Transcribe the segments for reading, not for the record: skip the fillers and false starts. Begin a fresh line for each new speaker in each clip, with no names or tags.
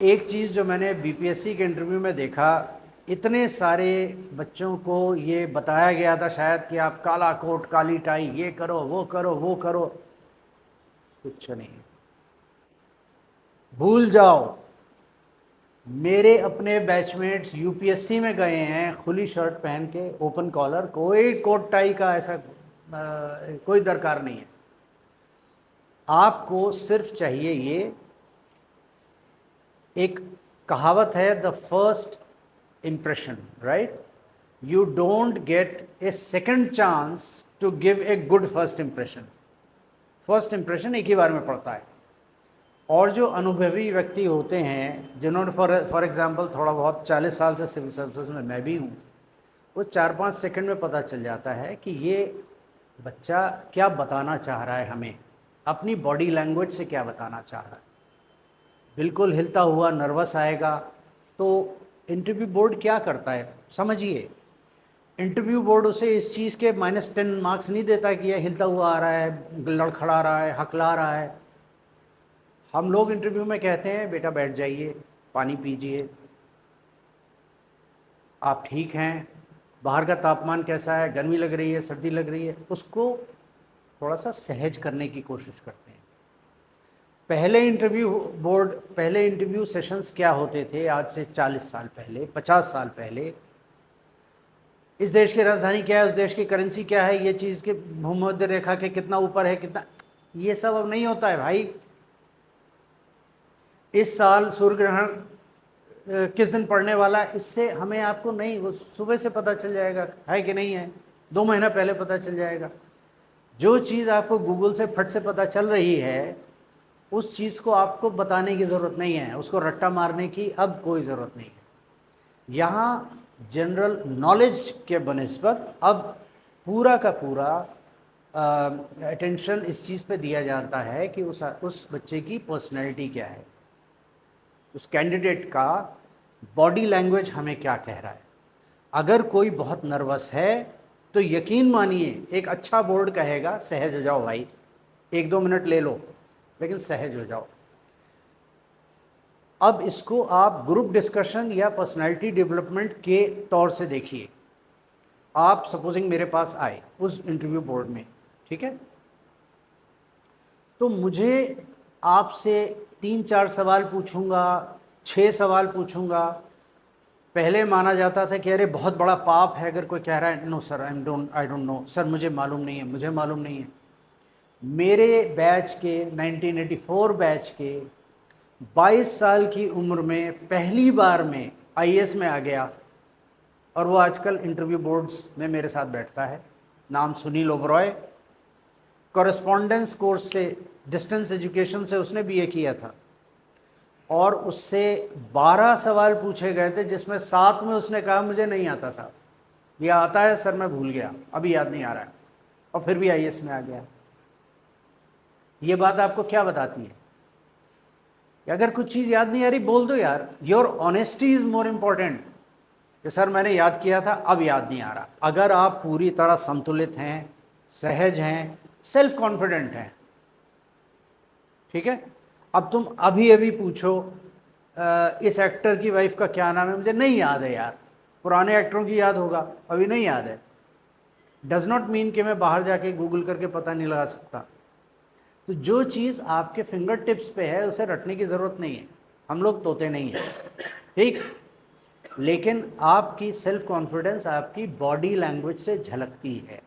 एक चीज़ जो मैंने बीपीएससी के इंटरव्यू में देखा, इतने सारे बच्चों को ये बताया गया था शायद कि आप काला कोट काली टाई, ये करो वो करो वो करो, कुछ नहीं, भूल जाओ। मेरे अपने बैचमेट्स यूपीएससी में गए हैं खुली शर्ट पहन के, ओपन कॉलर, कोई कोट टाई का ऐसा कोई दरकार नहीं है। आपको सिर्फ चाहिए ये, एक कहावत है, the first impression, right? You don't get a second chance to give a good first impression. First impression एक ही बार में पड़ता है। और जो अनुभवी व्यक्ति होते हैं, जिन्होंने फॉर एग्जांपल थोड़ा बहुत 40 साल से सिविल सर्विसेज में मैं भी हूँ, वो 4-5 सेकंड में पता चल जाता है कि ये बच्चा क्या बताना चाह रहा है हमें, अपनी बॉडी लैंग्वेज से क्या बताना चाह रहा है। बिल्कुल हिलता हुआ नर्वस आएगा तो इंटरव्यू बोर्ड क्या करता है समझिए, इंटरव्यू बोर्ड उसे इस चीज़ के -10 मार्क्स नहीं देता कि यह हिलता हुआ आ रहा है, लड़खड़ा रहा है, हकला रहा है। हम लोग इंटरव्यू में कहते हैं बेटा बैठ जाइए, पानी पीजिए, आप ठीक हैं, बाहर का तापमान कैसा है, गर्मी लग रही है, सर्दी लग रही है, उसको थोड़ा सा सहज करने की कोशिश करते हैं। पहले इंटरव्यू सेशंस क्या होते थे, आज से 40 साल पहले, 50 साल पहले, इस देश की राजधानी क्या है, उस देश की करेंसी क्या है, ये चीज़ के भूमध्य रेखा के कितना ऊपर है, कितना, ये सब अब नहीं होता है भाई। इस साल सूर्य ग्रहण किस दिन पड़ने वाला है, इससे हमें आपको नहीं, वो सुबह से पता चल जाएगा है कि नहीं है, 2 महीना पहले पता चल जाएगा। जो चीज़ आपको गूगल से फट से पता चल रही है, उस चीज़ को आपको बताने की ज़रूरत नहीं है, उसको रट्टा मारने की अब कोई ज़रूरत नहीं है। यहाँ जनरल नॉलेज के बनिस्बत अब पूरा का पूरा अटेंशन इस चीज़ पे दिया जाता है कि उस बच्चे की पर्सनैलिटी क्या है, उस कैंडिडेट का बॉडी लैंग्वेज हमें क्या कह रहा है। अगर कोई बहुत नर्वस है तो यकीन मानिए एक अच्छा बोर्ड कहेगा सहज हो जाओ भाई, 1-2 मिनट ले लो, लेकिन सहज हो जाओ। अब इसको आप ग्रुप डिस्कशन या पर्सनालिटी डेवलपमेंट के तौर से देखिए। आप सपोजिंग मेरे पास आए उस इंटरव्यू बोर्ड में, ठीक है, तो मुझे आपसे 3-4 सवाल पूछूंगा, 6 सवाल पूछूंगा। पहले माना जाता था कि अरे बहुत बड़ा पाप है अगर कोई कह रहा है no sir I don't know sir, मुझे मालूम नहीं है, मुझे मालूम नहीं है। मेरे बैच के 1984 बैच के 22 साल की उम्र में पहली बार में आईएएस में आ गया, और वो आजकल इंटरव्यू बोर्ड्स में मेरे साथ बैठता है। नाम सुनील ओबरॉय, कॉरेस्पॉन्डेंस कोर्स से, डिस्टेंस एजुकेशन से उसने बीए किया था, और उससे 12 सवाल पूछे गए थे जिसमें 7 में उसने कहा मुझे नहीं आता साहब, ये आता है सर मैं भूल गया, अभी याद नहीं आ रहा है, और फिर भी आईएएस में आ गया। ये बात आपको क्या बताती है कि अगर कुछ चीज़ याद नहीं आ रही बोल दो यार, your honesty is more important कि सर मैंने याद किया था अब याद नहीं आ रहा। अगर आप पूरी तरह संतुलित हैं, सहज हैं, सेल्फ कॉन्फिडेंट हैं, ठीक है, अब तुम अभी अभी पूछो इस एक्टर की वाइफ का क्या नाम है, मुझे नहीं याद है यार, पुराने एक्टरों की याद होगा, अभी नहीं याद है, डज नॉट मीन कि मैं बाहर जाके गूगल करके पता नहीं लगा सकता। तो जो चीज़ आपके फिंगर टिप्स पे है उसे रटने की ज़रूरत नहीं है, हम लोग तोते नहीं हैं, ठीक। लेकिन आपकी सेल्फ कॉन्फिडेंस आपकी बॉडी लैंग्वेज से झलकती है।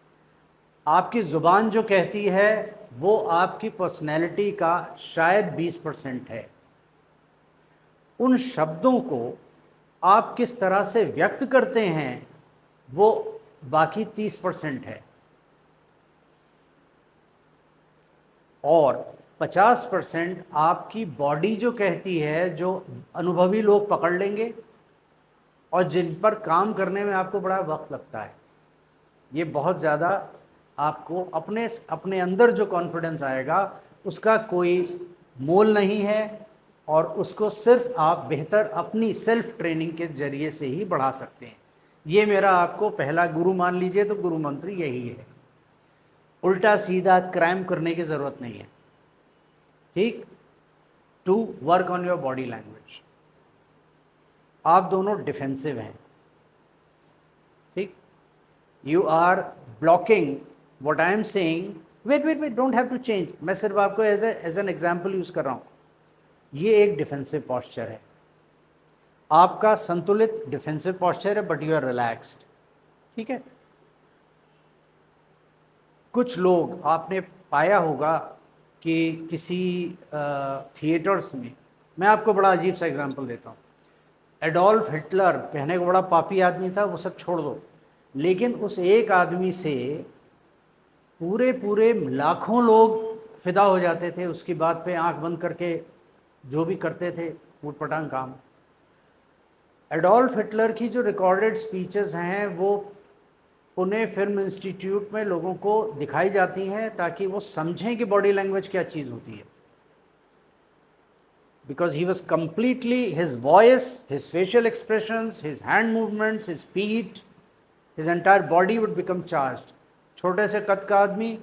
आपकी ज़ुबान जो कहती है वो आपकी पर्सनैलिटी का शायद 20% है। उन शब्दों को आप किस तरह से व्यक्त करते हैं वो बाकी 30% है, और 50% आपकी बॉडी जो कहती है, जो अनुभवी लोग पकड़ लेंगे और जिन पर काम करने में आपको बड़ा वक्त लगता है। ये बहुत ज़्यादा आपको अपने अंदर जो कॉन्फिडेंस आएगा उसका कोई मोल नहीं है, और उसको सिर्फ आप बेहतर अपनी सेल्फ ट्रेनिंग के जरिए से ही बढ़ा सकते हैं। ये मेरा आपको पहला गुरु मान लीजिए तो गुरु मंत्र यही है। उल्टा सीधा क्राइम करने की ज़रूरत नहीं है, ठीक, to work on your body language. आप दोनों डिफेंसिव हैं, ठीक। You are blocking what I am saying. Wait wait wait, don't have to change, मैं सिर्फ आपको एज एन एग्जाम्पल यूज कर रहा हूँ। ये एक डिफेंसिव पॉस्चर है, आपका संतुलित डिफेंसिव पॉस्चर है, बट यू आर रिलैक्स्ड, ठीक है। कुछ लोग आपने पाया होगा कि किसी थिएटर्स में, मैं आपको बड़ा अजीब सा एग्जांपल देता हूँ। एडोल्फ हिटलर कहने को बड़ा पापी आदमी था, वो सब छोड़ दो, लेकिन उस एक आदमी से पूरे पूरे लाखों लोग फिदा हो जाते थे, उसकी बात पे आंख बंद करके जो भी करते थे ऊटपटांग काम। एडोल्फ हिटलर की जो रिकॉर्डेड स्पीचेस हैं वो पुणे फिल्म इंस्टीट्यूट में लोगों को दिखाई जाती हैं ताकि वो समझें कि बॉडी लैंग्वेज क्या चीज़ होती है। Because he was completely, his voice, his facial expressions, his hand movements, his feet, his entire body would become charged. छोटे से कद का आदमी,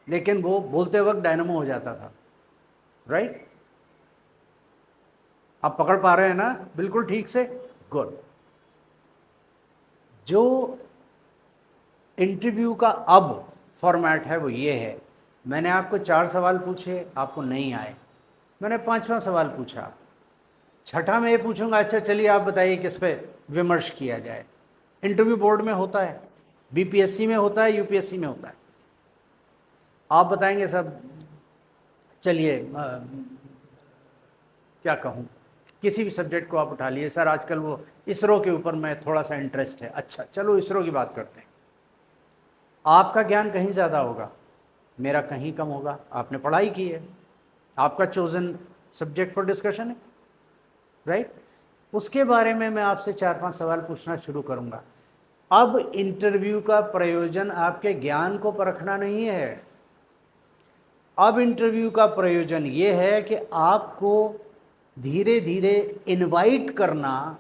लेकिन वो बोलते वक्त डायनामो हो जाता था, राइट? आप पकड़ पा रहे हैं ना बिल्कुल ठीक से? गुड। जो इंटरव्यू का अब फॉर्मेट है वो ये है, मैंने आपको 4 सवाल पूछे, आपको नहीं आए, मैंने 5वां सवाल पूछा, छठा में ये पूछूंगा, अच्छा चलिए आप बताइए किस पे विमर्श किया जाए। इंटरव्यू बोर्ड में होता है, बीपीएससी में होता है, यूपीएससी में होता है। आप बताएंगे सब, चलिए क्या कहूँ, किसी भी सब्जेक्ट को आप उठा लिए, सर आजकल वो इसरो के ऊपर मैं थोड़ा सा इंटरेस्ट है, अच्छा चलो इसरो की बात करते हैं। आपका ज्ञान कहीं ज़्यादा होगा, मेरा कहीं कम होगा, आपने पढ़ाई की है, आपका चोजन सब्जेक्ट फॉर डिस्कशन है, राइट? उसके बारे में मैं आपसे 4-5 सवाल पूछना शुरू करूंगा। अब इंटरव्यू का प्रयोजन आपके ज्ञान को परखना नहीं है, अब इंटरव्यू का प्रयोजन ये है कि आपको धीरे धीरे इनवाइट करना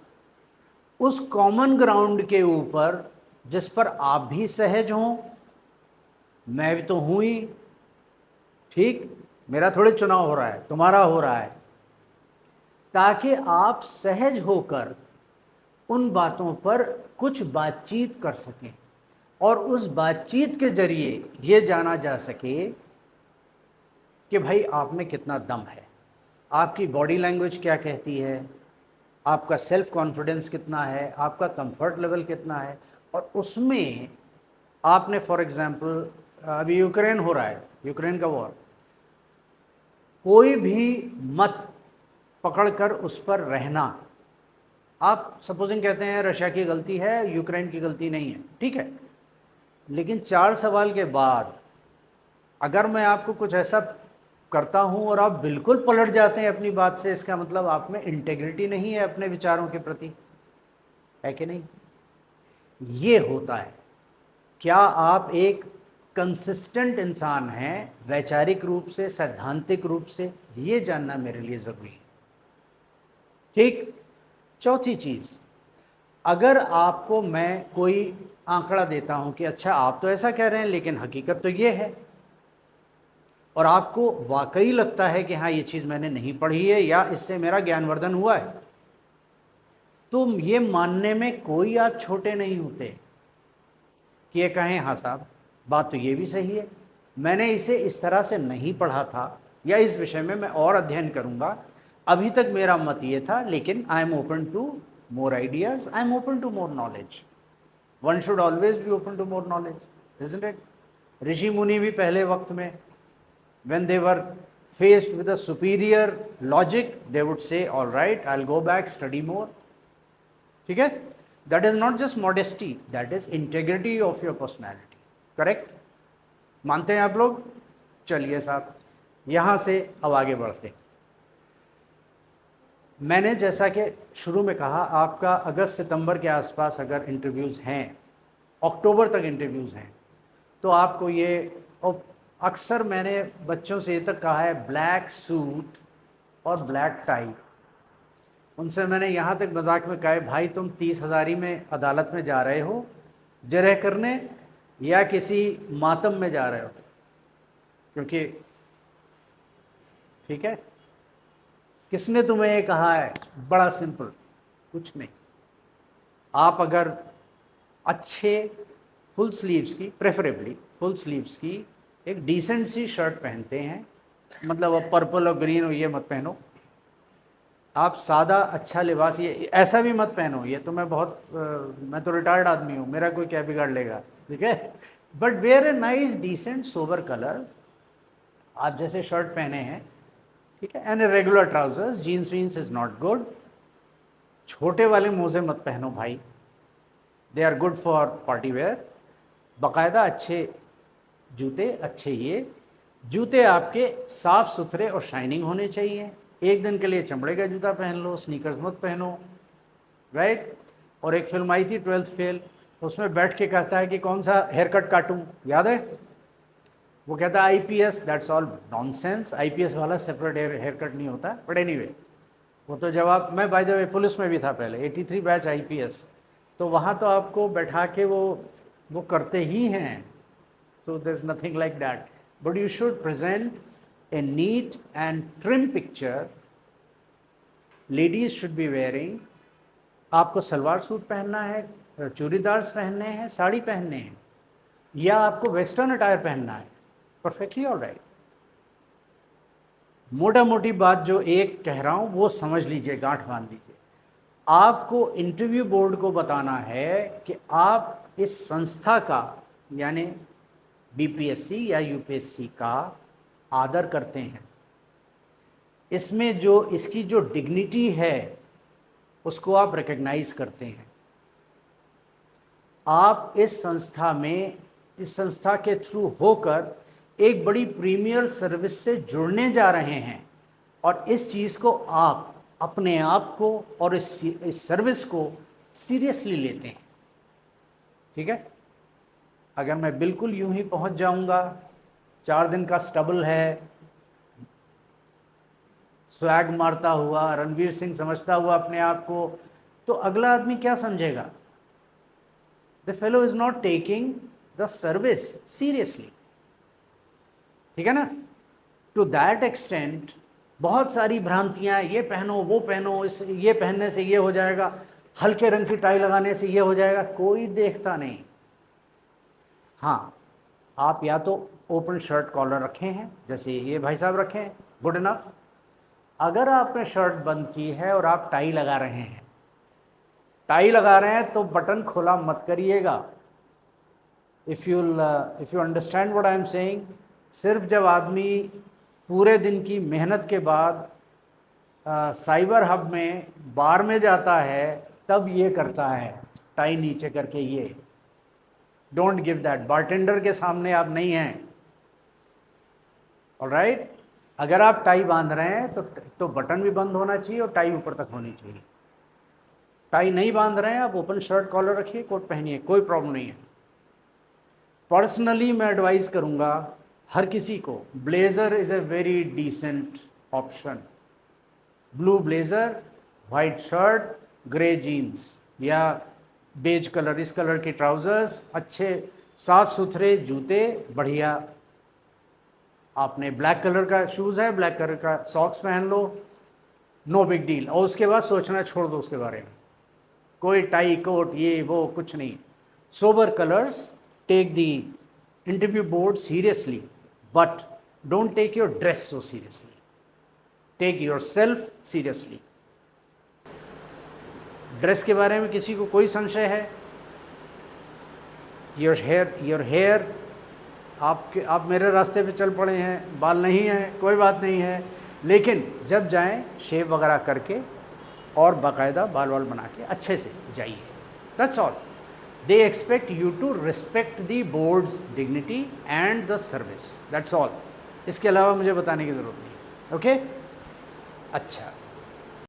उस कॉमन ग्राउंड के ऊपर जिस पर आप भी सहज हों, मैं भी तो हूँ ही, ठीक? मेरा थोड़े चुनाव हो रहा है, तुम्हारा हो रहा है, ताकि आप सहज होकर उन बातों पर कुछ बातचीत कर सकें और उस बातचीत के जरिए ये जाना जा सके कि भाई आप में कितना दम है, आपकी बॉडी लैंग्वेज क्या कहती है, आपका सेल्फ कॉन्फिडेंस कितना है, आपका कंफर्ट लेवल कितना है। और उसमें आपने फॉर एग्जांपल, अभी यूक्रेन हो रहा है, यूक्रेन का वॉर, कोई भी मत पकड़कर उस पर रहना। आप सपोजिंग कहते हैं रशिया की गलती है, यूक्रेन की गलती नहीं है, ठीक है, लेकिन 4 सवाल के बाद अगर मैं आपको कुछ ऐसा करता हूं और आप बिल्कुल पलट जाते हैं अपनी बात से, इसका मतलब आप में इंटेग्रिटी नहीं है अपने विचारों के प्रति, है कि नहीं? ये होता है। क्या आप एक कंसिस्टेंट इंसान हैं वैचारिक रूप से, सैद्धांतिक रूप से? ये जानना मेरे लिए ज़रूरी है, ठीक। चौथी चीज़, अगर आपको मैं कोई आंकड़ा देता हूं कि अच्छा आप तो ऐसा कह रहे हैं लेकिन हकीकत तो ये है, और आपको वाकई लगता है कि हाँ ये चीज़ मैंने नहीं पढ़ी है या इससे मेरा ज्ञानवर्धन हुआ है, तो ये मानने में कोई आप छोटे नहीं होते कि ये कहें हाँ साहब बात तो ये भी सही है, मैंने इसे इस तरह से नहीं पढ़ा था, या इस विषय में मैं और अध्ययन करूँगा, अभी तक मेरा मत ये था, लेकिन I am open to more ideas, I am open to more knowledge. One should always be open to more knowledge, isn't it? ऋषि मुनि भी पहले वक्त में when they were faced with a superior logic, they would say, all right, I'll go back, study more. ठीक है? That is not just modesty, that is integrity of your personality. Correct? मानते हैं आप लोग? चलिए साहब, यहाँ से अब आगे बढ़ते हैं। मैंने जैसा कि शुरू में कहा, आपका अगस्त सितंबर के आसपास अगर इंटरव्यूज़ हैं, अक्टूबर तक इंटरव्यूज़ हैं, तो आपको ये, और अक्सर मैंने बच्चों से ये तक कहा है ब्लैक सूट और ब्लैक टाई, उनसे मैंने यहाँ तक मजाक में कहा है भाई तुम 30,000 में अदालत में जा रहे हो जरह करने या किसी मातम में जा रहे हो? क्योंकि ठीक है, किसने तुम्हें ये कहा है? बड़ा सिंपल, कुछ नहीं। आप अगर अच्छे फुल स्लीव्स की, प्रेफरेबली फुल स्लीव्स की एक डिसेंट सी शर्ट पहनते हैं, मतलब अब पर्पल और ग्रीन हो ये मत पहनो, आप सादा अच्छा लिबास, ये ऐसा भी मत पहनो, ये तो मैं बहुत मैं तो रिटायर्ड आदमी हूँ, मेरा कोई क्या बिगाड़ लेगा, ठीक है। But wear a nice decent sober colour, आप जैसे शर्ट पहने हैं, ठीक है, and a regular trousers, jeans वीन्स इज नॉट गुड। छोटे वाले मोजे मत पहनो भाई, they are good for party wear. बाकायदा अच्छे जूते, अच्छे ये जूते आपके साफ़ सुथरे और शाइनिंग होने चाहिए। एक दिन के लिए चमड़े का जूता पहन लो, स्नीकर्स मत पहनो, राइट। और एक फिल्म आई थी 12th फेल, उसमें बैठ के कहता है कि कौन सा हेयर कट काटूँ, याद है? वो कहता है IPS, that's all nonsense, IPS वाला सेपरेट हेयर कट नहीं होता। बट एनीवे, वो तो जब आप, मैं बाय द वे पुलिस में भी था पहले, 83 बैच IPS, तो वहाँ तो आपको बैठा के वो करते ही हैं, so there's nothing like that, but you should present a neat and trim picture. Ladies should be wearing, आपको सलवार सूट पहनना है, चूड़ीदार्स पहनने हैं, साड़ी पहनने हैं, या आपको वेस्टर्न अटायर पहनना है, परफेक्टली ऑल राइट। मोटा मोटी बात जो एक कह रहा हूँ वो समझ लीजिए, गांठ बांध लीजिए। आपको इंटरव्यू बोर्ड को बताना है कि आप इस संस्था का, यानी BPSC या UPSC का आदर करते हैं, इसमें जो इसकी जो डिग्निटी है उसको आप रिकग्नाइज करते हैं। आप इस संस्था में, इस संस्था के थ्रू होकर एक बड़ी प्रीमियर सर्विस से जुड़ने जा रहे हैं, और इस चीज़ को आप अपने आप को और इस सर्विस को सीरियसली लेते हैं, ठीक है। अगर मैं बिल्कुल यूं ही पहुंच जाऊंगा, 4 दिन का स्टबल है, स्वैग मारता हुआ, रणवीर सिंह समझता हुआ अपने आप को, तो अगला आदमी क्या समझेगा? The fellow is not taking the service seriously, ठीक है ना। टू दैट एक्सटेंट बहुत सारी भ्रांतियां, ये पहनो वो पहनो, इस ये पहनने से ये हो जाएगा, हल्के रंग की टाई लगाने से ये हो जाएगा, कोई देखता नहीं। हाँ, आप या तो ओपन शर्ट कॉलर रखे हैं जैसे ये भाई साहब रखे हैं, गुड इनफ। अगर आपने शर्ट बंद की है और आप टाई लगा रहे हैं, टाई लगा रहे हैं तो बटन खोला मत करिएगा। If you understand what I am saying, सिर्फ जब आदमी पूरे दिन की मेहनत के बाद साइबर हब में बार में जाता है तब ये करता है, टाई नीचे करके ये। डोंट गिव दैट, बारटेंडर के सामने आप नहीं हैं, ऑलराइट। अगर आप टाई बांध रहे हैं तो बटन भी बंद होना चाहिए और टाई ऊपर तक होनी चाहिए। टाई नहीं बांध रहे हैं, आप ओपन शर्ट कॉलर रखिए, कोट पहनिए, कोई प्रॉब्लम नहीं है। पर्सनली मैं एडवाइस करूंगा हर किसी को, blazer is a very decent option. Blue blazer, white shirt, grey jeans या बेज कलर, इस कलर के ट्राउज़र्स, अच्छे साफ़ सुथरे जूते, बढ़िया। आपने ब्लैक कलर का शूज़ है, ब्लैक कलर का सॉक्स पहन लो, नो बिग डील। और उसके बाद सोचना छोड़ दो उसके बारे में, कोई टाई कोट ये वो कुछ नहीं। Sober colours, take the interview board seriously, but don't take your dress so seriously. Take yourself seriously. Dress के बारे में किसी को कोई संशय है? your hair, आप मेरे रास्ते पे चल पड़े हैं, बाल नहीं हैं, कोई बात नहीं है, लेकिन जब जाएं शेव वगैरह करके और बाकायदा बाल वाल बना के अच्छे से जाइए। That's all. They expect you to respect the board's dignity and the service. That's all. इसके अलावा मुझे बताने की ज़रूरत नहीं, ओके? अच्छा।